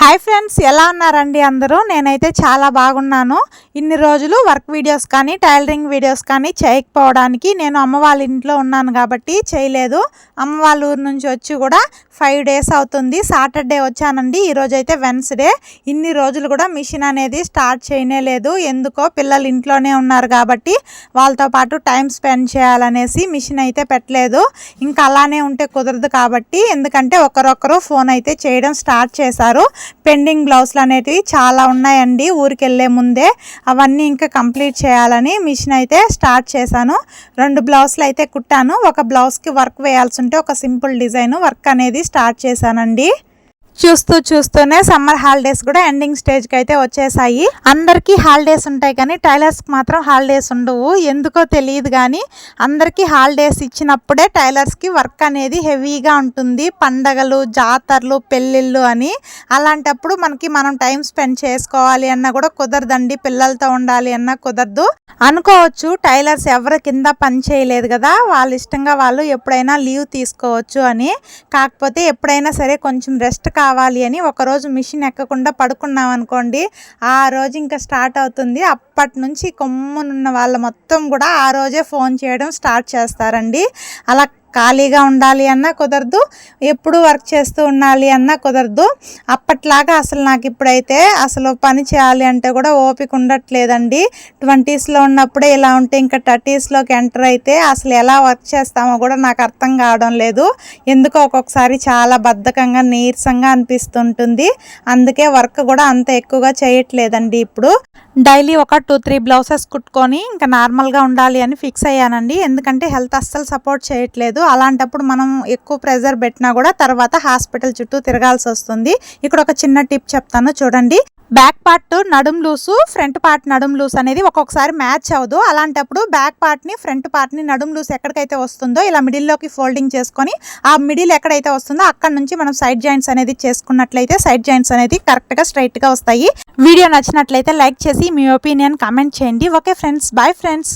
Hi friends, ఎలా ఉన్నారండి అందరూ? నేనైతే చాలా బాగున్నాను. ఇన్ని రోజులు వర్క్ వీడియోస్ కానీ టైలరింగ్ వీడియోస్ కానీ చేయకపోవడానికి నేను అమ్మ వాళ్ళ ఇంట్లో ఉన్నాను కాబట్టి చేయలేదు. అమ్మ వాళ్ళ ఊరు నుంచి వచ్చి కూడా 5 days అవుతుంది. సాటర్డే వచ్చానండి. ఈరోజు అయితే వెన్స్డే. ఇన్ని రోజులు కూడా మిషన్ అనేది స్టార్ట్ చేయలేదు. ఎందుకో పిల్లలు ఇంట్లోనే ఉన్నారు కాబట్టి వాళ్ళతో పాటు టైం స్పెండ్ చేయాలనేసి మిషన్ అయితే పెట్టలేదు. ఇంకా అలానే ఉంటే కుదరదు కాబట్టి, ఎందుకంటే ఒకరొకరు ఫోన్ అయితే చేయడం స్టార్ట్ చేశారు. పెండింగ్ బ్లౌజులు అనేటివి చాలా ఉన్నాయండి. ఊరికి వెళ్ళే ముందే అవన్నీ ఇంకా కంప్లీట్ చేయాలని మిషన్ అయితే స్టార్ట్ చేశాను. 2 బ్లౌజులు అయితే కుట్టాను. ఒక బ్లౌజ్కి వర్క్ వేయాల్సి ఉంటే ఒక సింపుల్ డిజైన్ వర్క్ అనేది స్టార్ట్ చేశానండి. చూస్తూనే సమ్మర్ హాలిడేస్ కూడా ఎండింగ్ స్టేజ్కి అయితే వచ్చేసాయి. అందరికీ హాలిడేస్ ఉంటాయి కానీ టైలర్స్కి మాత్రం హాలిడేస్ ఉండవు. ఎందుకో తెలియదు కానీ అందరికీ హాలిడేస్ ఇచ్చినప్పుడే టైలర్స్కి వర్క్ అనేది హెవీగా ఉంటుంది. పండగలు, జాతరలు, పెళ్ళిళ్ళు అని. అలాంటప్పుడు మనం టైం స్పెండ్ చేసుకోవాలి అన్నా కూడా కుదరదండి. పిల్లలతో ఉండాలి అన్నా కుదరదు. అనుకోవచ్చు టైలర్స్ ఎవరి కింద పని చేయలేదు కదా, వాళ్ళ ఇష్టంగా వాళ్ళు ఎప్పుడైనా లీవ్ తీసుకోవచ్చు అని. కాకపోతే ఎప్పుడైనా సరే కొంచెం రెస్ట్ కావాలి అని ఒకరోజు మిషన్ ఎక్కకుండా పడుకున్నాం అనుకోండి, ఆ రోజు ఇంకా స్టార్ట్ అవుతుంది. అప్పటి నుంచి కొమ్మునున్న వాళ్ళ మొత్తం కూడా ఆ రోజే ఫోన్ చేయడం స్టార్ట్ చేస్తారండి. అలా ఖాళీగా ఉండాలి అన్నా కుదరదు, ఎప్పుడు వర్క్ చేస్తూ ఉండాలి అన్నా కుదరదు. అప్పట్లాగా అసలు నాకు ఇప్పుడైతే అసలు పని చేయాలి అంటే కూడా ఓపిక ఉండట్లేదండి. 20sలో ఉన్నప్పుడే ఇలా ఉంటే ఇంకా 30sలోకి ఎంటర్ అయితే అసలు ఎలా వర్క్ చేస్తామో కూడా నాకు అర్థం కావడం లేదు. ఎందుకో ఒక్కొక్కసారి చాలా బద్ధకంగా, నీరసంగా అనిపిస్తుంటుంది. అందుకే వర్క్ కూడా అంత ఎక్కువగా చేయట్లేదండి. ఇప్పుడు డైలీ ఒక 2-3 బ్లౌజెస్ కుట్టుకొని ఇంకా నార్మల్గా ఉండాలి అని ఫిక్స్ అయ్యానండి. ఎందుకంటే హెల్త్ అస్సలు సపోర్ట్ చేయట్లేదు. అలాంటప్పుడు మనం ఎక్కువ ప్రెజర్ పెట్టినా కూడా తర్వాత హాస్పిటల్ చుట్టూ తిరగాల్సి వస్తుంది. ఇక్కడ ఒక చిన్న టిప్ చెప్తాను చూడండి. బ్యాక్ పార్ట్ నడుం లూసు, ఫ్రంట్ పార్ట్ నడుం లూస్ అనేది ఒక్కొక్కసారి మ్యాచ్ అవ్వదు. అలాంటప్పుడు బ్యాక్ పార్ట్ని, ఫ్రంట్ పార్ట్ని నడుం లూస్ ఎక్కడికైతే వస్తుందో ఇలా మిడిల్లోకి ఫోల్డింగ్ చేసుకొని ఆ మిడిల్ ఎక్కడైతే వస్తుందో అక్కడ నుంచి మనం సైడ్ జాయింట్స్ అనేది చేసుకున్నట్లయితే సైడ్ జాయింట్స్ అనేది కరెక్ట్గా స్ట్రైట్గా వస్తాయి. వీడియో నచ్చినట్లయితే లైక్ చేసి మీ ఒపీనియన్ కామెంట్ చేయండి. Okay friends, bye friends.